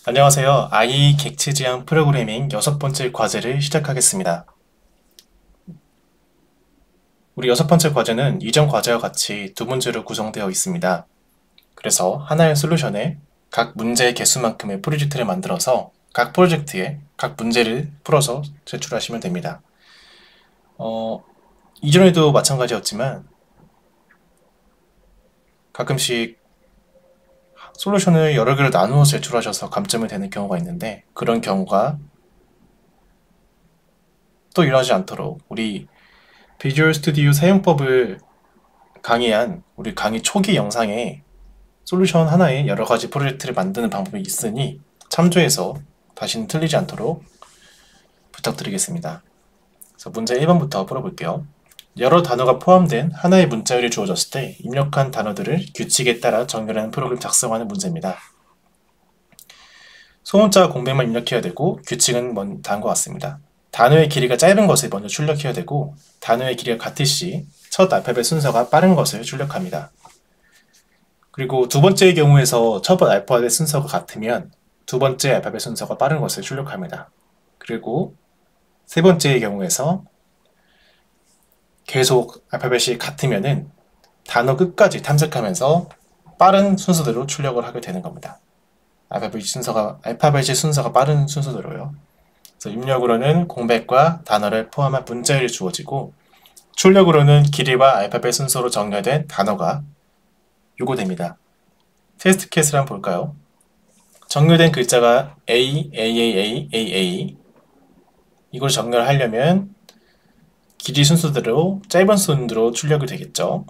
안녕하세요. 아이 객체 지향 프로그래밍 6번째 과제를 시작하겠습니다. 우리 6번째 과제는 이전 과제와 같이 두 문제로 구성되어 있습니다. 그래서 하나의 솔루션에 각 문제의 개수만큼의 프로젝트를 만들어서 각 프로젝트에 각 문제를 풀어서 제출하시면 됩니다. 이전에도 마찬가지였지만 가끔씩 솔루션을 여러 개로 나누어 제출하셔서 감점이 되는 경우가 있는데, 그런 경우가 또 일어나지 않도록 우리 비주얼 스튜디오 사용법을 강의한 우리 강의 초기 영상에 솔루션 하나에 여러 가지 프로젝트를 만드는 방법이 있으니 참조해서 다시는 틀리지 않도록 부탁드리겠습니다. 그래서 문제 1번부터 풀어볼게요. 여러 단어가 포함된 하나의 문자열이 주어졌을 때 입력한 단어들을 규칙에 따라 정렬하는 프로그램 작성하는 문제입니다. 소문자 공백만 입력해야 되고 규칙은 다음과 같습니다. 단어의 길이가 짧은 것을 먼저 출력해야 되고, 단어의 길이가 같을 시 첫 알파벳 순서가 빠른 것을 출력합니다. 그리고 두 번째의 경우에서 첫 알파벳 순서가 같으면 두 번째 알파벳 순서가 빠른 것을 출력합니다. 그리고 세 번째의 경우에서 계속 알파벳이 같으면은 단어 끝까지 탐색하면서 빠른 순서대로 출력을 하게 되는 겁니다. 알파벳의 순서가 빠른 순서대로요. 그래서 입력으로는 공백과 단어를 포함한 문자열이 주어지고, 출력으로는 길이와 알파벳 순서로 정렬된 단어가 요구됩니다. 테스트 케이스를 한번 볼까요? 정렬된 글자가 A, AAA, AA. 이걸 정렬하려면 길이 순서대로 짧은 순으로 출력이 되겠죠.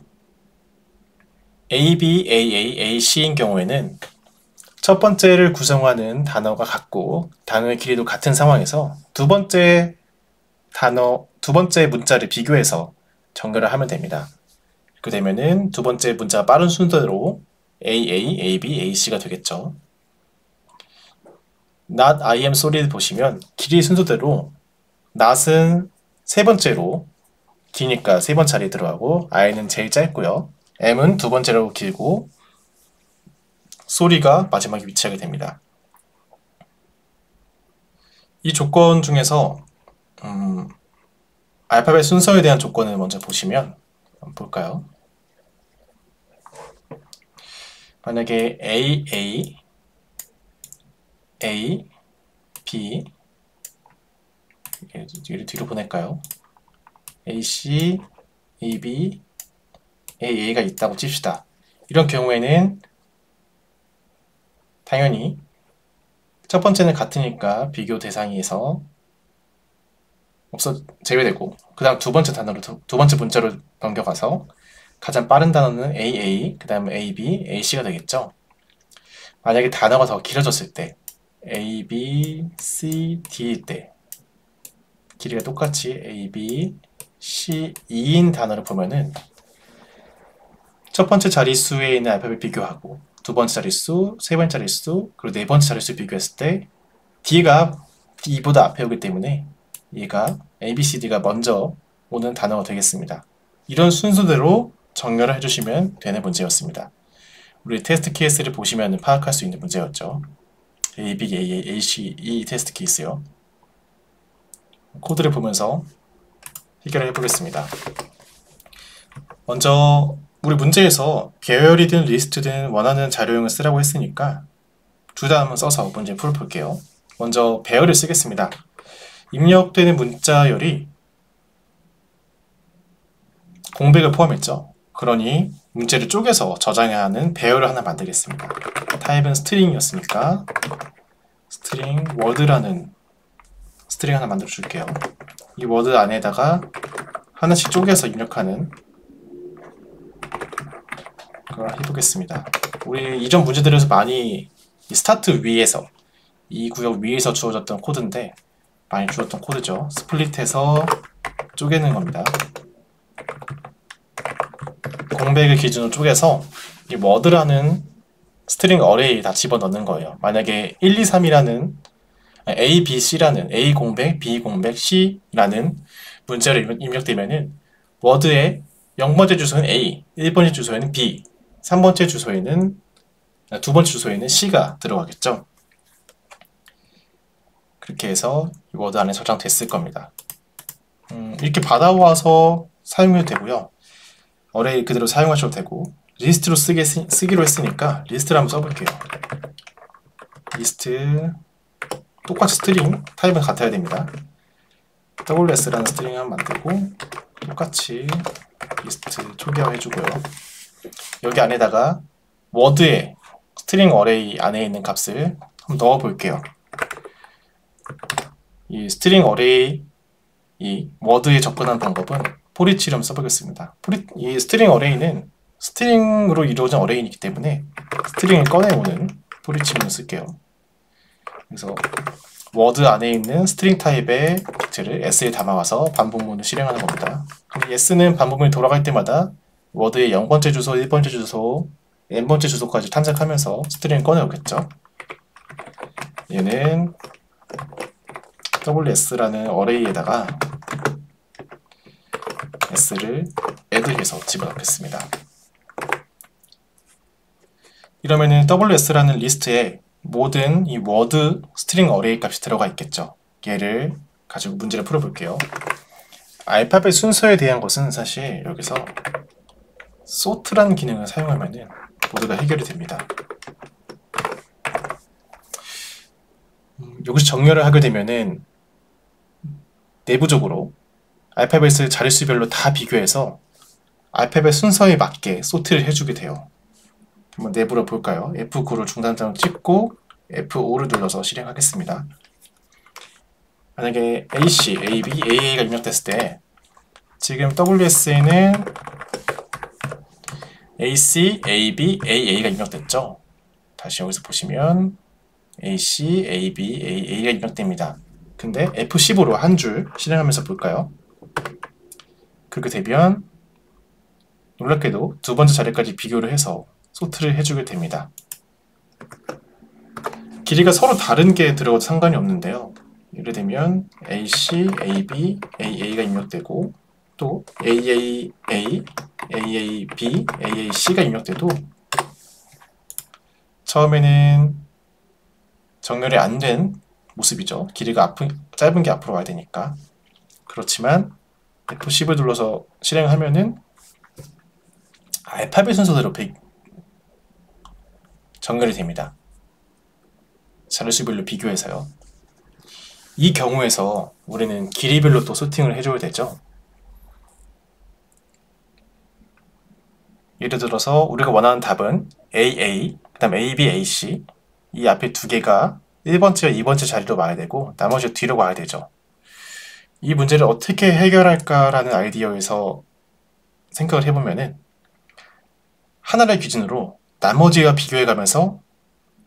AB, AA, AC인 경우에는 첫 번째를 구성하는 단어가 같고 단어의 길이도 같은 상황에서 두 번째 문자를 비교해서 정렬을 하면 됩니다. 그렇게 되면은 두 번째 문자가 빠른 순서대로 AA, AB, AC가 되겠죠. Not I am sorry 보시면 길이 순서대로 not은 세 번째로 기니까 세 번 자리에 들어가고, I는 제일 짧고요. M은 두 번째로 길고 sorry가 마지막에 위치하게 됩니다. 이 조건 중에서 알파벳 순서에 대한 조건을 먼저 보시면 한번 볼까요? 만약에 A, B 얘를 뒤로 보낼까요? AC, AB, AA가 있다고 칩시다. 이런 경우에는 당연히 첫 번째는 같으니까 비교 대상에서 제외되고, 그 다음 두 번째 문자로 넘겨가서 가장 빠른 단어는 AA, 그 다음 AB, AC가 되겠죠. 만약에 단어가 더 길어졌을 때 A, B, C, D일 때 길이가 똑같이 A, B, C, E인 단어를 보면은 첫 번째 자릿수에 있는 알파벳 비교하고 두 번째 자릿수, 세 번째 자릿수, 그리고 네 번째 자릿수 비교했을 때 D가 E보다 앞에 오기 때문에 얘가 A, B, C, D가 먼저 오는 단어가 되겠습니다. 이런 순서대로 정렬을 해주시면 되는 문제였습니다. 우리 테스트 케이스를 보시면 파악할 수 있는 문제였죠. A, B, A, A, C, E 테스트 케이스요. 코드를 보면서 해결을 해보겠습니다. 먼저 우리 문제에서 배열이든 리스트든 원하는 자료형을 쓰라고 했으니까 둘 다 한번 써서 문제 풀어볼게요. 먼저 배열을 쓰겠습니다. 입력되는 문자열이 공백을 포함했죠. 그러니 문제를 쪼개서 저장해야 하는 배열을 하나 만들겠습니다. 타입은 스트링이었으니까 스트링 워드라는 스트링 하나 만들어 줄게요. 이 워드 안에다가 하나씩 쪼개서 입력하는 걸 해보겠습니다. 우리 이전 문제들에서 많이 이 스타트 위에서, 이 구역 위에서 주어졌던 코드인데 많이 주었던 코드죠. 스플릿해서 쪼개는 겁니다. 공백을 기준으로 쪼개서 이 워드라는 스트링 어레이에 다 집어넣는 거예요. 만약에 1, 2, 3이라는 A, B, C라는 A 공백, B 공백, C라는 문자를 입력되면은 워드에 0번째 주소에는 A, 1번째 주소에는 B, 3번째 주소에는 두 번째 주소에는 C가 들어가겠죠. 그렇게 해서 워드 안에 저장됐을 겁니다. 이렇게 받아와서 사용해도 되고요. 어레이 그대로 사용하셔도 되고, 리스트로 쓰기로 했으니까 리스트를 한번 써볼게요. 리스트, 똑같이 스트링 타입은 같아야 됩니다. WS라는 스트링을 한번 만들고 똑같이 리스트 초기화해주고요. 여기 안에다가 워드에 스트링 어레이 안에 있는 값을 한번 넣어볼게요. 이 스트링 어레이 이 워드에 접근하는 방법은 포리치를 한번 써보겠습니다. 이 스트링 어레이는 스트링으로 이루어진 어레이이기 때문에 스트링을 꺼내오는 포리치문을 쓸게요. 그래서 워드 안에 있는 스트링 타입의 팩트를 s에 담아와서 반복문을 실행하는 겁니다. 그럼 s는 반복문이 돌아갈 때마다 워드의 0번째 주소, 1번째 주소, n번째 주소까지 탐색하면서 스트링을 꺼내오겠죠. 얘는 WS라는 어레이에다가 s를 add해서 집어넣겠습니다. 이러면은 WS라는 리스트에 모든 이 워드 스트링 어레이 값이 들어가 있겠죠. 얘를 가지고 문제를 풀어볼게요. 알파벳 순서에 대한 것은 사실 여기서 sort라는 기능을 사용하면은 모두가 해결이 됩니다. 여기서 정렬을 하게 되면은 내부적으로 알파벳을 자릿수별로 다 비교해서 알파벳 순서에 맞게 소트를 해주게 돼요. 한번 내부로 볼까요? F9를 중단점을 찍고 F5를 눌러서 실행하겠습니다. 만약에 AC, AB, AA가 입력됐을 때 지금 WS에는 AC, AB, AA가 입력됐죠? 다시 여기서 보시면 AC, AB, AA가 입력됩니다. 근데 F15로 한 줄 실행하면서 볼까요? 그렇게 되면 놀랍게도 두 번째 자리까지 비교를 해서 소트를 해주게 됩니다. 길이가 서로 다른 게 들어가도 상관이 없는데요. 예를 들면 AC, AB, AA가 입력되고 또 AAA, AAB, AAC가 입력돼도 처음에는 정렬이 안 된 모습이죠. 길이가 짧은 게 앞으로 와야 되니까. 그렇지만 F10을 눌러서 실행하면은 알파벳 순서대로 정렬이 됩니다. 자릿수별로 비교해서요. 이 경우에서 우리는 길이별로 또 소팅을 해줘야 되죠. 예를 들어서 우리가 원하는 답은 AA, 그 다음 AB, AC 이 앞에 두 개가 1번째와 2번째 자리로 와야 되고 나머지 뒤로 와야 되죠. 이 문제를 어떻게 해결할까라는 아이디어에서 생각을 해보면은 하나를 기준으로 나머지와 비교해가면서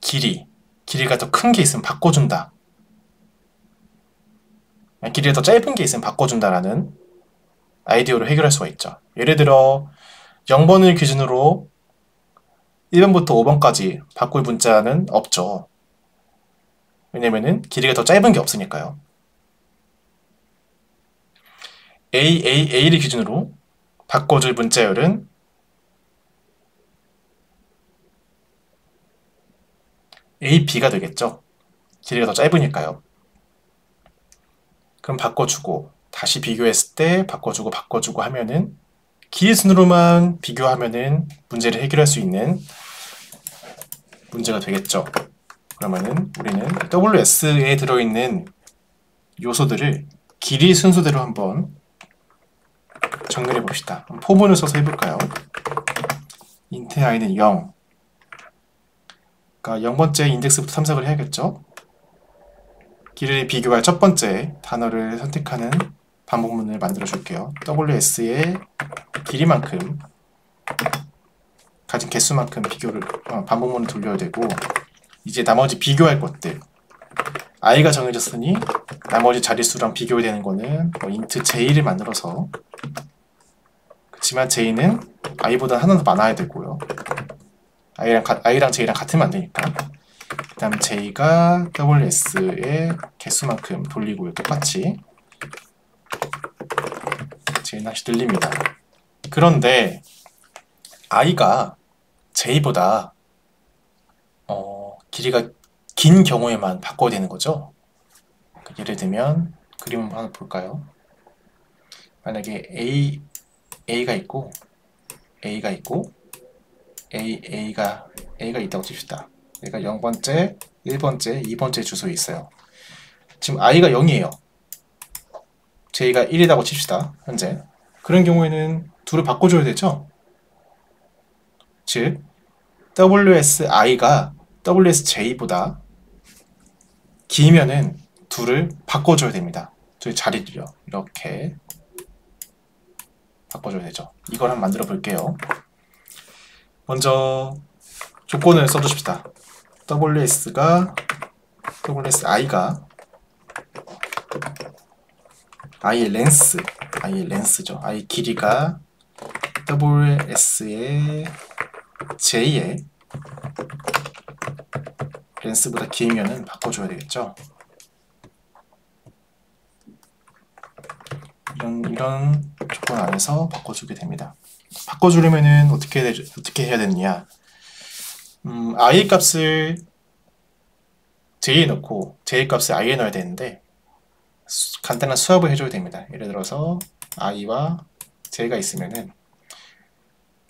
길이가 더 큰 게 있으면 바꿔준다. 길이가 더 짧은 게 있으면 바꿔준다라는 아이디어로 해결할 수가 있죠. 예를 들어 0번을 기준으로 1번부터 5번까지 바꿀 문자는 없죠. 왜냐면은 길이가 더 짧은 게 없으니까요. AAA를 기준으로 바꿔줄 문자열은 AB가 되겠죠. 길이가 더 짧으니까요. 그럼 바꿔주고 다시 비교했을 때 바꿔주고 하면은 길이 순으로만 비교하면은 문제를 해결할 수 있는 문제가 되겠죠. 그러면은 우리는 WS에 들어있는 요소들을 길이 순서대로 한번 정렬해 봅시다. 포문을 써서 해볼까요? int i는 0. 그러니까 0번째 인덱스부터 탐색을 해야겠죠. 길이를 비교할 첫 번째 단어를 선택하는 반복문을 만들어 줄게요. WS의 길이만큼 가진 개수만큼 반복문을 돌려야 되고 이제 나머지 비교할 것들 i가 정해졌으니 나머지 자릿수랑 비교되는 거는 int j를 만들어서 그렇지만 j는 i보다 하나 더 많아야 되고요. i랑 j랑 같으면 안 되니까 그 다음 j가 WS의 개수만큼 돌리고요. 똑같이 j는 다시 늘립니다. 그런데 i가 j보다 길이가 긴 경우에만 바꿔야 되는 거죠. 예를 들면 그림 한번 볼까요? 만약에 A가 있고 A가 있다고 칩시다. 얘가 0번째, 1번째, 2번째 주소에 있어요. 지금 i가 0이에요. j가 1이라고 칩시다. 현재. 그런 경우에는 둘을 바꿔줘야 되죠. 즉 wsi가 wsj보다 기면은 둘을 바꿔줘야 됩니다. 둘 자리를요. 이렇게 바꿔줘야 되죠. 이걸 한번 만들어 볼게요. 먼저 조건을 써주십시다. wsi가 i의 렌스죠. i 길이가 ws의 j의 렌스보다 길면은 바꿔줘야 되겠죠. 이런 조건 안에서 바꿔주게 됩니다. 바꿔주려면은 어떻게 해야 되느냐? i 값을 j에 넣고 j 값을 i에 넣어야 되는데 간단한 수합을 해줘야 됩니다. 예를 들어서 i와 j가 있으면은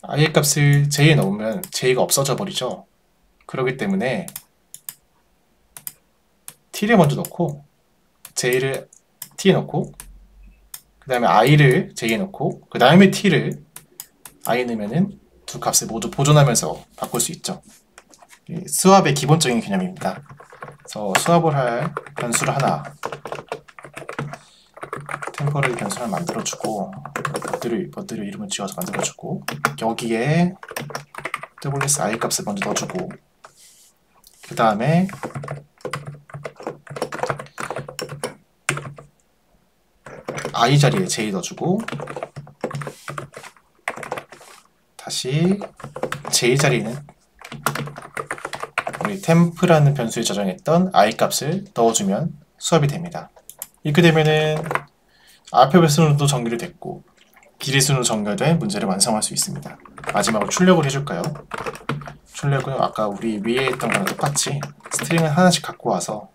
i의 값을 j에 넣으면 j가 없어져 버리죠. 그렇기 때문에 t를 먼저 넣고 j를 t에 넣고 그 다음에 i를 j에 넣고 그 다음에 t를 i에 넣으면은 두 값을 모두 보존하면서 바꿀 수 있죠. 수합의 기본적인 개념입니다. 그래서 수합을 할 변수를 하나 템포럴 변수를 만들어주고 버드를 이름을 지어서 만들어주고 여기에 wsi 값을 먼저 넣어주고 그 다음에 i 자리에 j 넣어주고 다시 j 자리에는 우리 템프라는 변수에 저장했던 i 값을 넣어주면 수합이 됩니다. 이렇게 되면은 알파벳 순으로도 정렬이 됐고 길이 순으로 정렬된 문제를 완성할 수 있습니다. 마지막으로 출력을 해줄까요? 출력은 아까 우리 위에 했던 거랑 똑같이 스트링을 하나씩 갖고 와서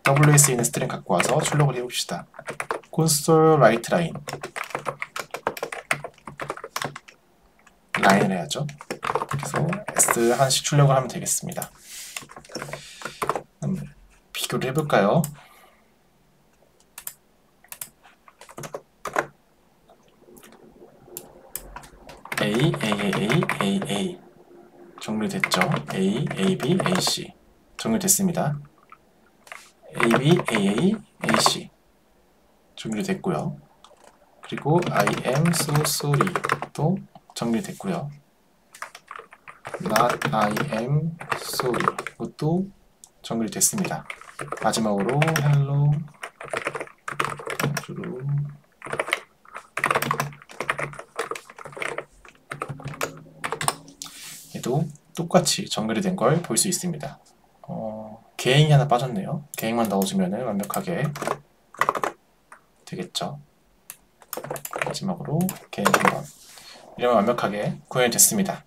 WS에 있는 스트링 갖고 와서 출력을 해봅시다. 콘솔 라이트 라인을 해야죠. 그래서 S 하나씩 출력을 하면 되겠습니다. 비교를 해볼까요? A 정리됐죠? A, B, AC 정리됐습니다. AB, AC 정리됐고요. 그리고 I am so sorry 또 정리됐고요. Not I am sorry 이것도 정리됐습니다. 마지막으로 hello 얘도 똑같이 정렬이 된 걸 볼 수 있습니다. 계행이 하나 빠졌네요. 계행만 넣어주면 완벽하게 되겠죠. 마지막으로 계행 한번 이러면 완벽하게 구현이 됐습니다.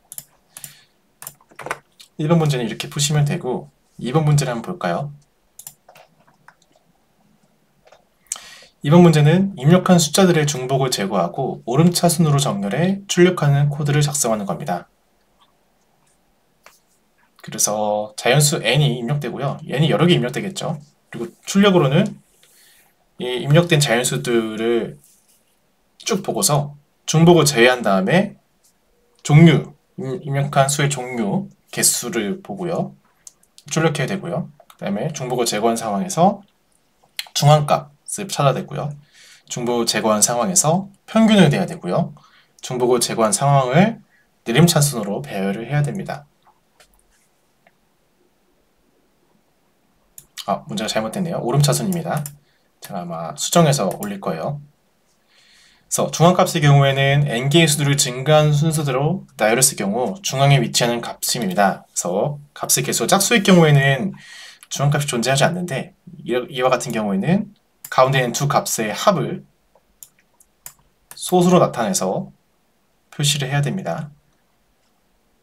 1번 문제는 이렇게 푸시면 되고 2번 문제를 한번 볼까요? 2번 문제는 입력한 숫자들의 중복을 제거하고 오름차순으로 정렬해 출력하는 코드를 작성하는 겁니다. 그래서 자연수 n이 입력되고요. n이 여러 개 입력되겠죠. 그리고 출력으로는 이 입력된 자연수들을 쭉 보고서 중복을 제외한 다음에 입력한 수의 종류, 개수를 보고요. 출력해야 되고요. 그 다음에 중복을 제거한 상황에서 중앙값을 찾아야 되고요. 중복을 제거한 상황에서 평균을 내야 되고요. 중복을 제거한 상황을 내림차순으로 배열을 해야 됩니다. 문제가 잘못됐네요. 오름차순입니다. 제가 아마 수정해서 올릴 거예요. 그래서 중앙값의 경우에는 n개의 수들을 증가한 순서대로 나열했을 경우 중앙에 위치하는 값입니다. 그래서 값의 개수가 짝수일 경우에는 중앙값이 존재하지 않는데 이와 같은 경우에는 가운데 있는 두 값의 합을 소수로 나타내서 표시를 해야 됩니다.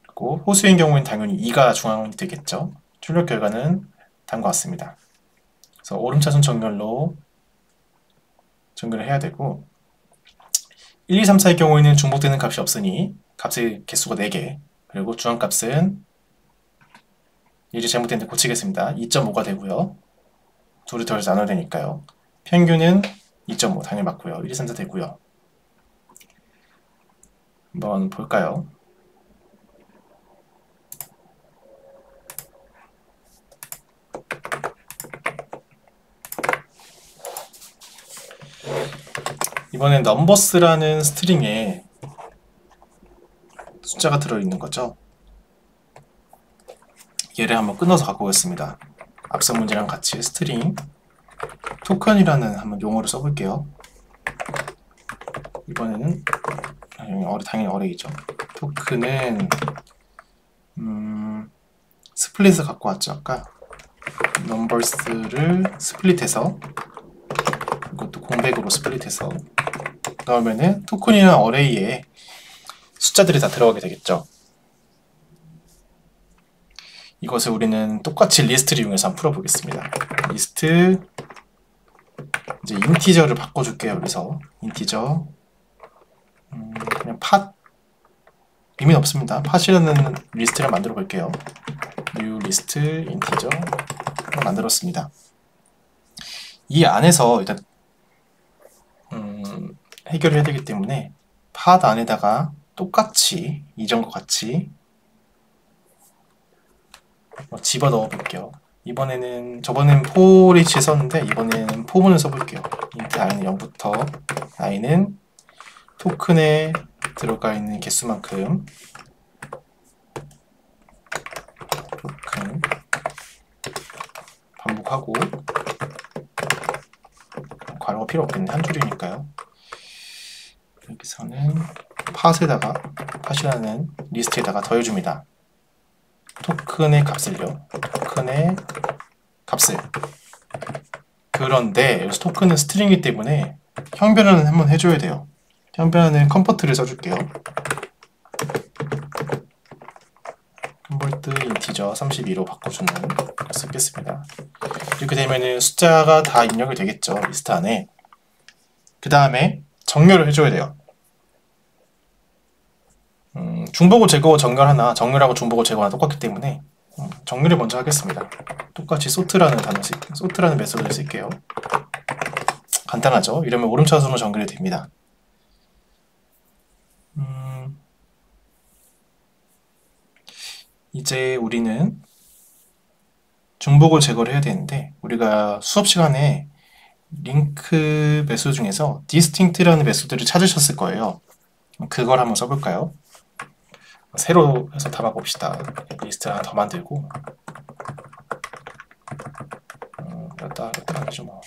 그리고 호수인 경우에는 당연히 2가 중앙이 되겠죠. 출력 결과는 다음과 같습니다. 그래서 오름차순 정렬로 정렬을 해야 되고 1, 2, 3, 4의 경우에는 중복되는 값이 없으니 값의 개수가 4개 그리고 중앙값은 일이 잘못됐는데 고치겠습니다. 2.5가 되고요. 둘이 더해서 나눠야 되니까요. 평균은 2.5 당연히 맞고요. 1, 2, 3, 4 되고요. 한번 볼까요? 이번엔 넘버스라는 스트링에 숫자가 들어있는 거죠. 얘를 한번 끊어서 갖고 오겠습니다. 앞선 문제랑 같이 스트링 토큰이라는 한번 용어를 써볼게요. 이번에는 당연히 어레이죠. 토큰은 스플릿을 갖고 왔죠. 아까 넘버스를 스플릿해서 이것도 공백으로 스플릿해서 넣으면은 토큰이나 어레이에 숫자들이 다 들어가게 되겠죠. 이것을 우리는 똑같이 리스트를 이용해서 한번 풀어보겠습니다. 리스트 이제 인티저를 바꿔줄게요. 여기서 인티저 그냥 팟 의미는 없습니다. 팟이라는 리스트를 만들어 볼게요. new 리스트 인티저 만들었습니다. 이 안에서 일단 해결을 해야 되기 때문에 팟 안에다가 똑같이 이전과 같이 집어넣어 볼게요. 이번에는 저번엔 for each 썼는데 이번에는 for문을 써볼게요. int i는 0부터 i는 토큰에 들어가 있는 개수만큼 토큰 반복하고 괄호가 필요 없겠네. 한 줄이니까요. 여기서는 팟에다가 팟이라는 리스트에다가 더해줍니다. 토큰의 값을요. 토큰의 값을. 그런데 여기서 토큰은 스트링이기 때문에 형변환을 한번 해줘야 돼요. 형변환은 컨버트를 써줄게요. 컨버트 인티저 32로 바꿔주는 걸 쓰겠습니다. 이렇게 되면은 숫자가 다 입력이 되겠죠. 리스트 안에. 그 다음에 정렬을 해줘야 돼요. 중복을 제거 정렬 하나, 정렬하고 중복을 제거 하나 똑같기 때문에 정렬을 먼저 하겠습니다. 똑같이 sort라는 sort라는 메소드를 쓸게요. 간단하죠? 이러면 오름차순으로 정렬이 됩니다. 이제 우리는 중복을 제거를 해야 되는데 우리가 수업 시간에 링크 메소드 중에서 distinct라는 메소드를 찾으셨을 거예요. 그걸 한번 써볼까요? 새로 해서 담아봅시다. 리스트 하나 더 만들고 여기다 아니죠 뭐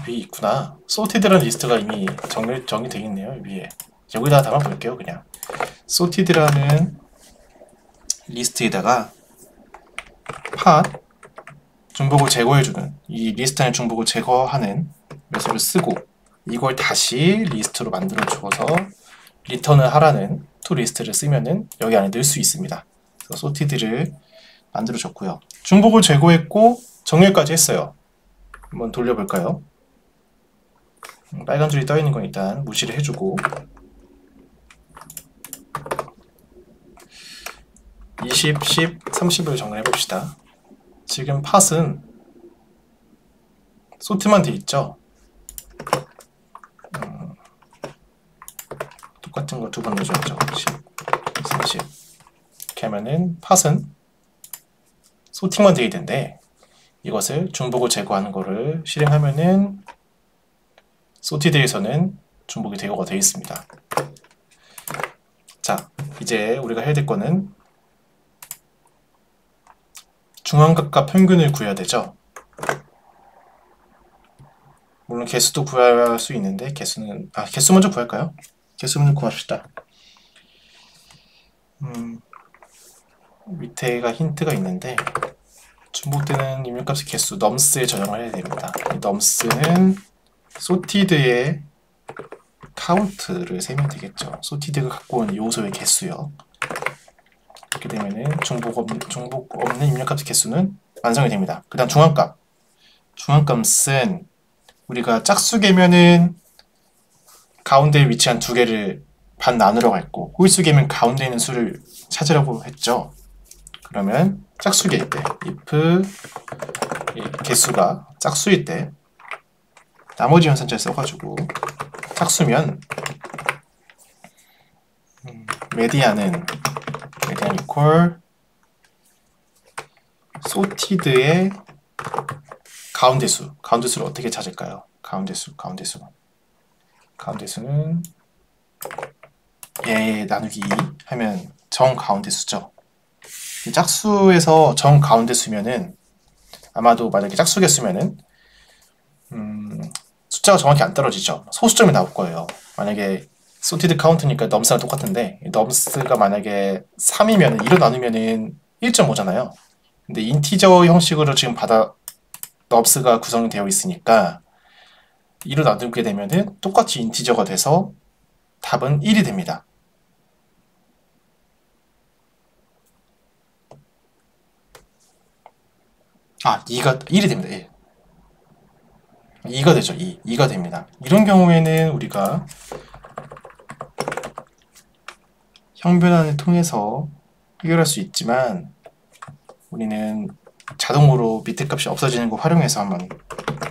위에 있구나. sorted라는 리스트가 이미 정리되어 있네요. 위에 여기다 담아볼게요. 그냥 sorted라는 리스트에다가 팟 중복을 제거해주는 이 리스트 안에 중복을 제거하는 메소드를 쓰고 이걸 다시 리스트로 만들어 주어서 리턴을 하라는 toList를 쓰면은 여기 안에 넣을 수 있습니다. 그래서 sorted를 만들어 줬고요. 중복을 제거했고 정렬까지 했어요. 한번 돌려볼까요? 빨간 줄이 떠 있는 건 일단 무시를 해주고 20, 10, 30을 정렬해 봅시다. 지금 팟은 sort만 돼 있죠? 똑같은 걸 두 번 넣어줬죠. 10, 30 이렇게 하면은 팟은 소팅만 되어 있는데 이것을 중복을 제거하는 거를 실행하면은 sorted에서는 중복이 제거가 되어 있습니다. 자, 이제 우리가 해야 될 거는 중앙값과 평균을 구해야 되죠. 물론 개수도 구할 수 있는데 개수 먼저 구할까요? 개수 먼저 구합시다. 밑에가 힌트가 있는데 중복되는 입력값의 개수 nums에 저장을 해야 됩니다. 이 nums는 sorted의 count를 세면 되겠죠. sorted가 갖고 온 요소의 개수요. 이렇게 되면은 중복 없는 입력값의 개수는 완성이 됩니다. 그 다음 중앙값. 중앙값은 우리가 짝수개면은 가운데에 위치한 두 개를 반 나누러 갔고, 홀수개면 가운데 있는 수를 찾으라고 했죠. 그러면 짝수개일 때 if 이 개수가 짝수일 때 나머지 연산자를 써가지고 짝수면 메디안은 메디안 이퀄 sorted의 가운데수. 가운데수를 어떻게 찾을까요? 가운데수는 얘 나누기 2 하면 정 가운데수죠. 짝수에서 정 가운데수면은 아마도 만약에 짝수겠으면은 숫자가 정확히 안 떨어지죠. 소수점이 나올 거예요. 만약에 sorted count니까 nums랑 똑같은데 nums가 만약에 3이면 2로 나누면은 1.5잖아요. 근데 인티저 형식으로 지금 nums가 구성되어 있으니까 2로 나누게 되면은 똑같이 인티저가 돼서 답은 1이 됩니다. 아, 2가 1이 됩니다. 1. 2가 되죠. 2가 됩니다. 이런 경우에는 우리가 형변환을 통해서 해결할 수 있지만 우리는 자동으로 밑에 값이 없어지는 거 활용해서 한번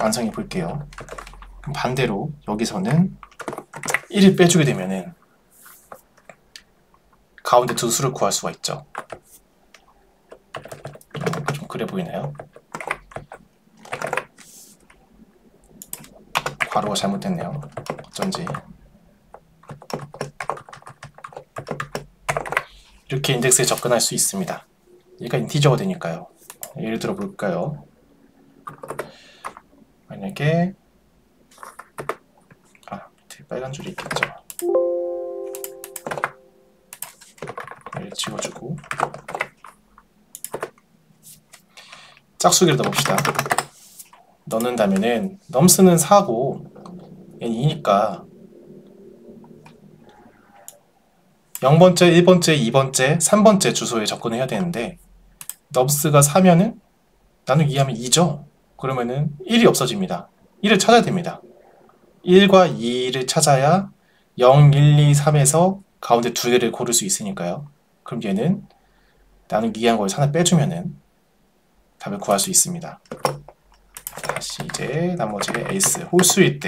완성해 볼게요. 그럼 반대로 여기서는 1을 빼주게 되면은 가운데 두 수를 구할 수가 있죠. 좀 그래 보이나요? 괄호가 잘못됐네요. 어쩐지. 이렇게 인덱스에 접근할 수 있습니다. 얘가 인티저가 되니까요. 예를 들어 볼까요? 만약에 밑에 빨간 줄이 있겠죠. 얘를 지워주고 짝수기를 넣어봅시다. 넣는다면은 nums는 4고 얘는 2니까 0번째, 1번째, 2번째, 3번째 주소에 접근해야 되는데 nums가 4면은 나누기 2하면 2죠. 그러면은 1이 없어집니다. 1을 찾아야 됩니다. 1과 2를 찾아야 0, 1, 2, 3에서 가운데 두 개를 고를 수 있으니까요. 그럼 얘는 나누기 2한 걸 하나 빼주면은 답을 구할 수 있습니다. 다시 이제 나머지가 에이스. 홀수일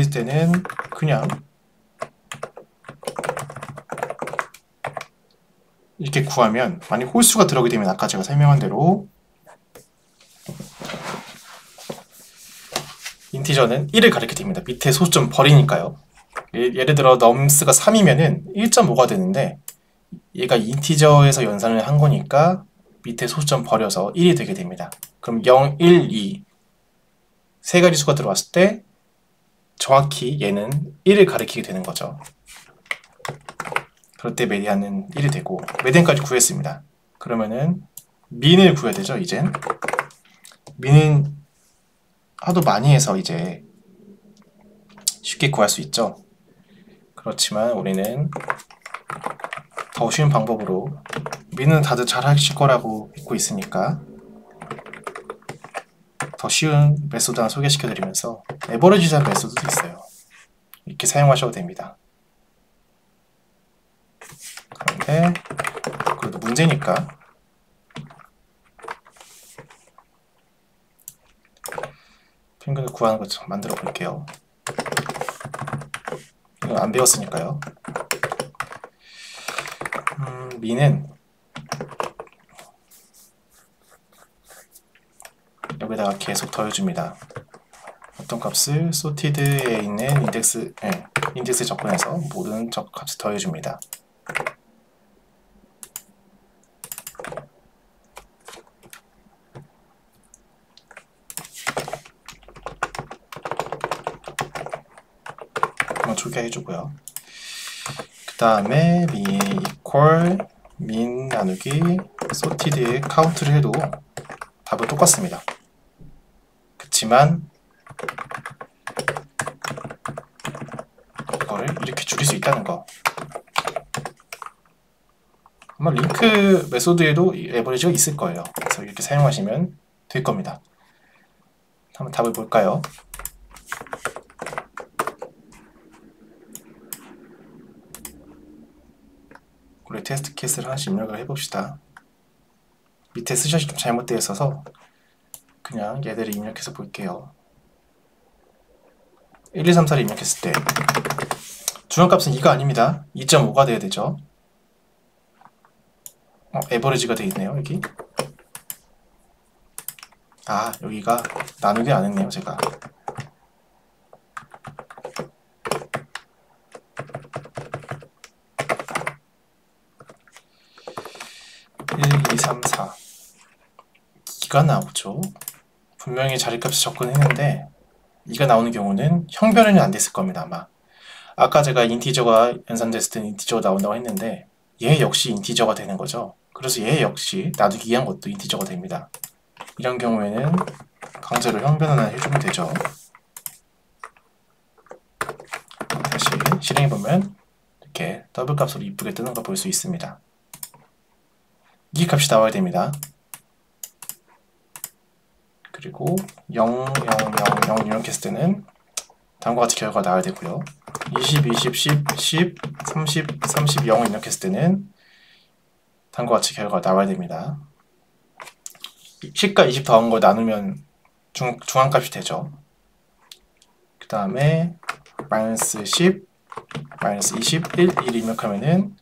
때는 그냥 이렇게 구하면 만약 홀수가 들어오게 되면 아까 제가 설명한 대로 인티저는 1을 가리게 됩니다. 밑에 소수점 버리니까요. 예를 들어 nums가 3이면은 1.5가 되는데 얘가 인티저에서 연산을 한 거니까 밑에 소수점 버려서 1이 되게 됩니다. 그럼 0, 1, 2 세 가지 수가 들어왔을 때 정확히 얘는 1을 가리키게 되는 거죠. 그럴 때 메디안은 1이 되고 메디안까지 구했습니다. 그러면은 민을 구해야 되죠. 이젠 민은 하도 많이 해서 이제 쉽게 구할 수 있죠. 그렇지만 우리는 더 쉬운 방법으로 민은 다들 잘 하실 거라고 믿고 있으니까 더 쉬운 메소드 하나 소개시켜 드리면서 에버리지 메소드도 있어요. 이렇게 사용하셔도 됩니다. 그런데 그래도 문제니까 평균을 구하는 것 좀 만들어 볼게요. 이건 안 배웠으니까요. 미는 여기다가 계속 더해줍니다. 어떤 값을 sorted에 있는 인덱스에 접근해서 모든 값을 더해줍니다. 초기화해주고요. 그 다음에 min equal min 나누기 sorted의 카운트를 해도 답은 똑같습니다. 그치만 이거를 이렇게 줄일 수 있다는 거. 아마 링크 메소드에도 에버리지가 있을 거예요. 그래서 이렇게 사용하시면 될 겁니다. 한번 답을 볼까요? 우리 테스트 케이스를 하나씩 입력을 해봅시다. 밑에 스샷이 좀 잘못되어 있어서 그냥 얘들을 입력해서 볼게요. 1, 2, 3, 4를 입력했을 때 중앙값은 2가 아닙니다. 2.5가 돼야 되죠. 에버리지가 되어 있네요. 여기. 아, 여기가 나누기 안 했네요. 제가. 1, 2, 3, 4 2가 나오죠. 분명히 자리값을 접근했는데 2가 나오는 경우는 형변은 안 됐을 겁니다. 아마 아까 제가 인티저가 연산됐을 때는 인티저가 나온다고 했는데 얘 역시 인티저가 되는 거죠. 그래서 얘 역시 나누기 2한 것도 인티저가 됩니다. 이런 경우에는 강제로 형변환을 해주면 되죠. 다시 실행해보면 이렇게 더블값으로 이쁘게 뜨는 거 볼 수 있습니다. 이 값이 나와야 됩니다. 그리고 0, 0, 0, 0 이렇게 했을 때는 다음과 같이 결과가 나와야 되고요. 20, 20, 10, 10, 30, 30, 0을 입력했을 때는 다음과 같이 결과가 나와야 됩니다. 10과 20 더한 걸 나누면 중앙값이 되죠. 그 다음에 마이너스 10, 마이너스 20, 1 입력하면은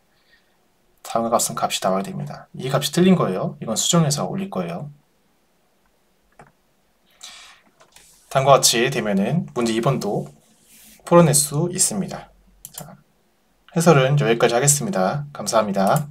다음과 같은 값이 나와야 됩니다. 이 값이 틀린 거예요. 이건 수정해서 올릴 거예요. 다음과 같이 되면은 문제 2번도 풀어낼 수 있습니다. 자, 해설은 여기까지 하겠습니다. 감사합니다.